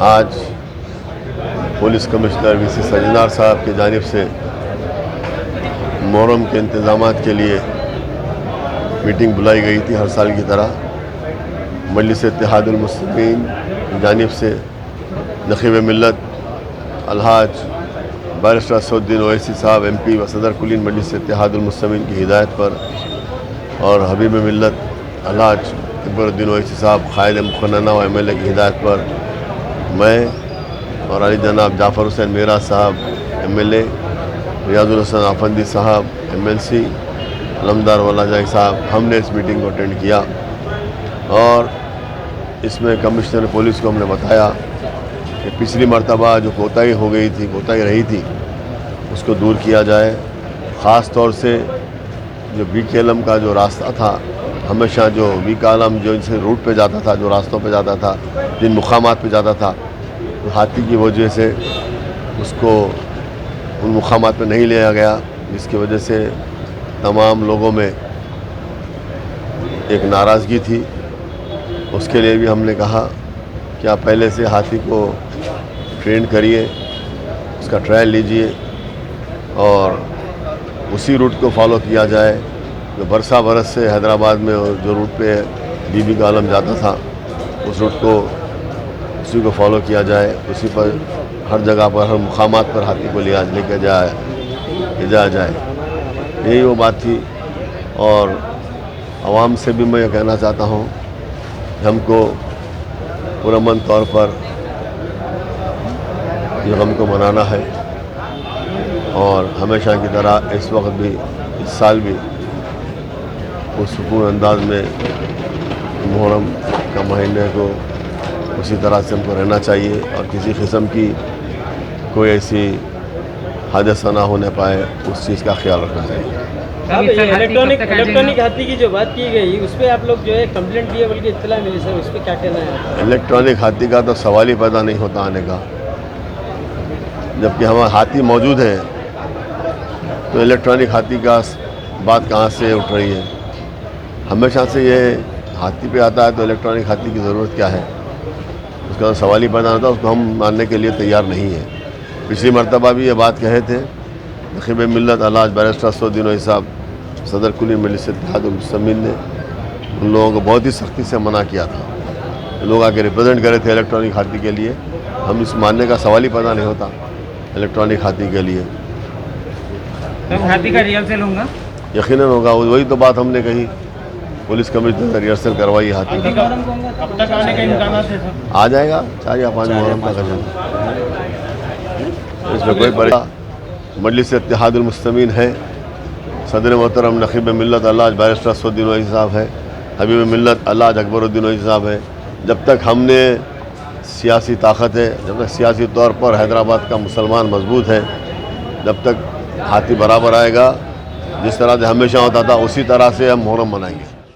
آج police commissioner وی سی سجنار صاحب کی جانب سے محرم کے انتظامات کے لیے میٹنگ بلائی گئی تھی ہر سال کی طرح۔ مجلس اتحاد المسلمین کی جانب سے نقیب ملت الحاج بیرسٹر اسدالدین اویسی صاحب ایم پی و صدر کلین مجلس اتحاد المسلمین کی ہدایت پر، اور حبیب ملت الحاج اکبر الدین اویسی صاحب قائد مقننہ و ایم ایل اے کی ہدایت پر، میں اور علی جناب جعفر حسین میرا صاحب ایم ایل اے، ریاض الحسن آفندی صاحب ایم ایل سی، علمدار والا جائی صاحب، ہم نے اس میٹنگ کو اٹینڈ کیا، اور اس میں کمشنر پولیس کو ہم نے بتایا کہ پچھلی مرتبہ جو کوتاہی ہو گئی تھی، کوتاہی رہی تھی، اس کو دور کیا جائے۔ خاص طور سے جو بی کے ایل ایم کا جو راستہ تھا، ہمیشہ جو بی کے ایل ایم جو ان سے روٹ پہ جاتا تھا، جو راستوں پہ جاتا تھا، جن مقامات پہ جاتا تھا، تو ہاتھی کی وجہ سے اس کو ان مقامات پہ نہیں لیا گیا، جس کی وجہ سے تمام لوگوں میں ایک ناراضگی تھی۔ اس کے لیے بھی ہم نے کہا کہ آپ پہلے سے ہاتھی کو ٹرین کریے، اس کا ٹرائل لیجئے، اور اسی روٹ کو فالو کیا جائے جو برسا برس سے حیدرآباد میں جو روٹ پہ بی بی کا عالم جاتا تھا، اس روٹ کو اسی کو فالو کیا جائے، اسی پر ہر جگہ پر، ہر مقامات پر ہاتھی کو لے کے جایا جائے۔ یہی وہ بات تھی، اور عوام سے بھی میں یہ کہنا چاہتا ہوں کہ ہم کو پرامن طور پر یہ غم کو منانا ہے، اور ہمیشہ کی طرح اس وقت بھی، اس سال بھی پرسکون انداز میں محرم کا مہینے کو اسی طرح سے ہم کو رہنا چاہیے، اور کسی قسم کی کوئی ایسی حادثہ نہ ہونے پائے، اس چیز کا خیال رکھنا چاہیے۔ الیکٹرانک ہاتھی کی جو بات کی گئی، اس پہ آپ لوگ جو ہے کمپلینٹ دیے، بلکہ اطلاع ملی سر، اس پہ کیا کہنا ہے؟ الیکٹرانک ہاتھی کا تو سوال ہی پیدا نہیں ہوتا آنے کا، جبکہ ہمارا ہاتھی موجود ہے، تو الیکٹرانک ہاتھی کا بات کہاں سے اٹھ رہی ہے؟ ہمیشہ سے یہ ہاتھی پہ آتا ہے، تو الیکٹرانک ہاتھی کی ضرورت کیا ہے؟ اس کا تو سوال ہی پیدا ہوتا، اس کو ہم ماننے کے لیے تیار نہیں ہیں۔ پچھلی مرتبہ بھی یہ بات کہے تھے، نقیب ملت الحاج بیرسٹر اسدالدین اویسی صاحب صدر کلی مجلس اتحاد المسلمین نے ان لوگوں کو بہت ہی سختی سے منع کیا تھا۔ لوگ آ کے ریپرزینٹ کرے تھے الیکٹرانک ہاتھی کے لیے، ہم اس ماننے کا سوال ہی پیدا نہیں ہوتا الیکٹرانک ہاتھی کے لیے۔ ہاتھی کا ریہرسل ہوگا؟ یقیناً ہوگا، وہی تو بات ہم نے کہی، پولیس کمشنر نے ریہرسل کروائی ہاتھی کی۔ اب تک آنے کے امکانات ہیں سر؟ آ جائے گا 4 یا 5 محرم کا قدم، اس میں کوئی پریشانی۔ مجلس اتحاد المسلمین ہے، صدر محترم نقیب ملت الحاج بیرسٹر اسدالدین اویسی صاحب ہے، حبیب ملت الحاج اکبر الدین اویسی صاحب ہے۔ جب تک ہم نے سیاسی طاقت ہے، جب تک سیاسی طور پر حیدرآباد کا مسلمان مضبوط ہے، جب تک ہاتھی برابر آئے گا، جس طرح سے ہمیشہ ہوتا تھا، اسی طرح سے ہم محرم منائیں گے۔